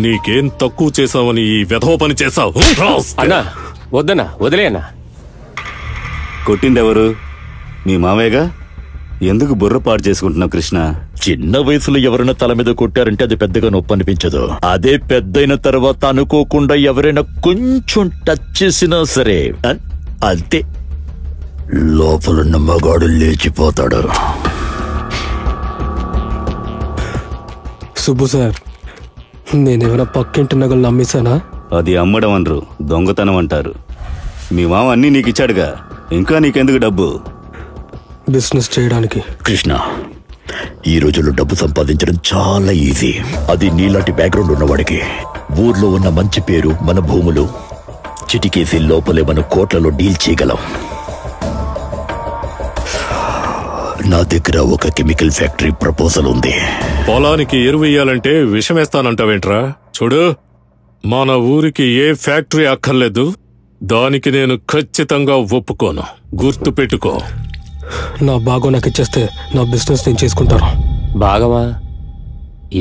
నీకేం తక్కువ చేసావని ఈ వెధవ పని చేసావు? అన్నా వద్దన్నా, వదిలే అన్నా. కొట్టిందెవరు? మీ మామయ్యగా? ఎందుకు బుర్ర పాడు చేసుకుంటున్నావు కృష్ణ? చిన్న వయసులో ఎవరైనా తల మీద కొట్టారంటే అది పెద్దగా నొప్పి అనిపించదు. అదే పెద్దయిన తర్వాత అనుకోకుండా ఎవరైనా కొంచెం టచ్ చేసినా సరే అంతే, లోపలున్న మగాడు లేచిపోతాడు. సుబ్బు సార్, నేనేమైనా పక్కింటి నగలు నమ్మేశానా? అది అమ్మడం అనరు, దొంగతనం అంటారు. మీ మామ అన్నీ నీకు ఇచ్చాడుగా, ఇంకా నీకెందుకు డబ్బు? బిజినెస్ చేయడానికి. కృష్ణ, ఈ రోజుల్లో డబ్బు సంపాదించడం చాలా ఈజీ. అది నీలాంటి బ్యాక్గ్రౌండ్ ఉన్నవాడికి. ఊర్లో ఉన్న మంచి పేరు, మన భూములు చిటికేసి లోపలే మన కోట్లలో డీల్ చేయగలం. నా దగ్గర ఒక కెమికల్ ఫ్యాక్టరీ ప్రపోజల్ ఉంది. పొలానికి ఎరువు వేయాలంటే విషం వేస్తానంటావేంట్రా? చూడు, మన ఊరికి ఏ ఫ్యాక్టరీ అక్కర్లేదు. దానికి నేను ఖచ్చితంగా ఒప్పుకోను, గుర్తు పెట్టుకో. నా భాగం నాకు ఇచ్చేస్తే నా బిజినెస్ నేను చేసుకుంటాను. భాగమా?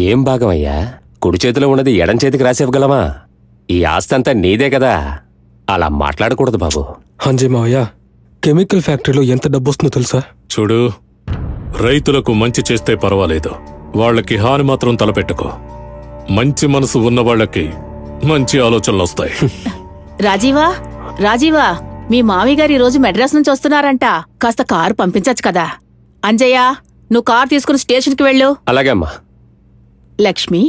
ఏం భాగమయ్యా? కుడి చేతిలో ఉన్నది ఎడం చేతికి రాసివ్వగలమా? ఈ ఆస్తి అంతా నీదే కదా, అలా మాట్లాడకూడదు బాబు. హంజీ మావయ్య, కెమికల్ ఫ్యాక్టరీలో ఎంత డబ్బు వస్తుందో తెలుసా? చూడు, రైతులకు మంచి చేస్తే పర్వాలేదు, వాళ్ళకి హాని మాత్రం తలపెట్టుకో. మంచి మనసు ఉన్న వాళ్ళకి మంచి ఆలోచనలు వస్తాయి. రాజీవా, రాజీవా, మీ మామయ్య గారు ఈరోజు మెడ్రాస్ నుంచి వస్తున్నారంట. కాస్త కారు పంపించచ్చు కదా. అంజయ్య, నువ్వు కారు తీసుకుని స్టేషన్కి వెళ్ళు. అలాగే అమ్మా. లక్ష్మి,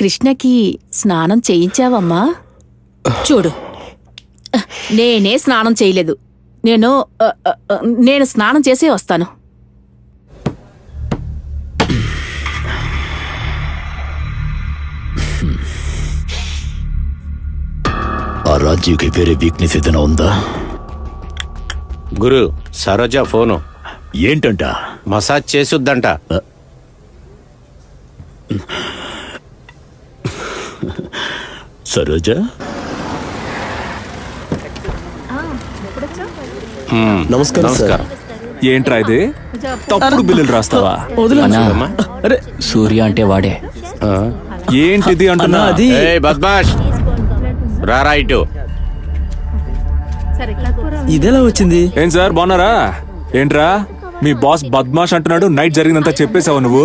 కృష్ణకి స్నానం చేయించావమ్మా? చూడు, నేనే స్నానం చేయలేదు. నేను స్నానం చేసే వస్తాను. ఆ రాజీవ్కి వేరే వీక్నెస్ ఏదైనా ఉందా? గురు, సరోజ ఫోను. ఏంటంట? మసాజ్ చేసుద్దంట. సరోజ, నమస్కారం. ఏంట్రా ఇది? తప్పుడు బిల్లులు రాస్తావా? అరే, సూర్య అంటే వాడే. ఏంటిది అంటున్నా? బద్మాష్, రారా ఇటు. ఇదెలా వచ్చింది? ఏం సార్, బాగున్నారా? ఏంట్రా మీ బాస్ బద్మాష్ అంటున్నాడు? నైట్ జరిగిందంతా చెప్పేశావు నువ్వు?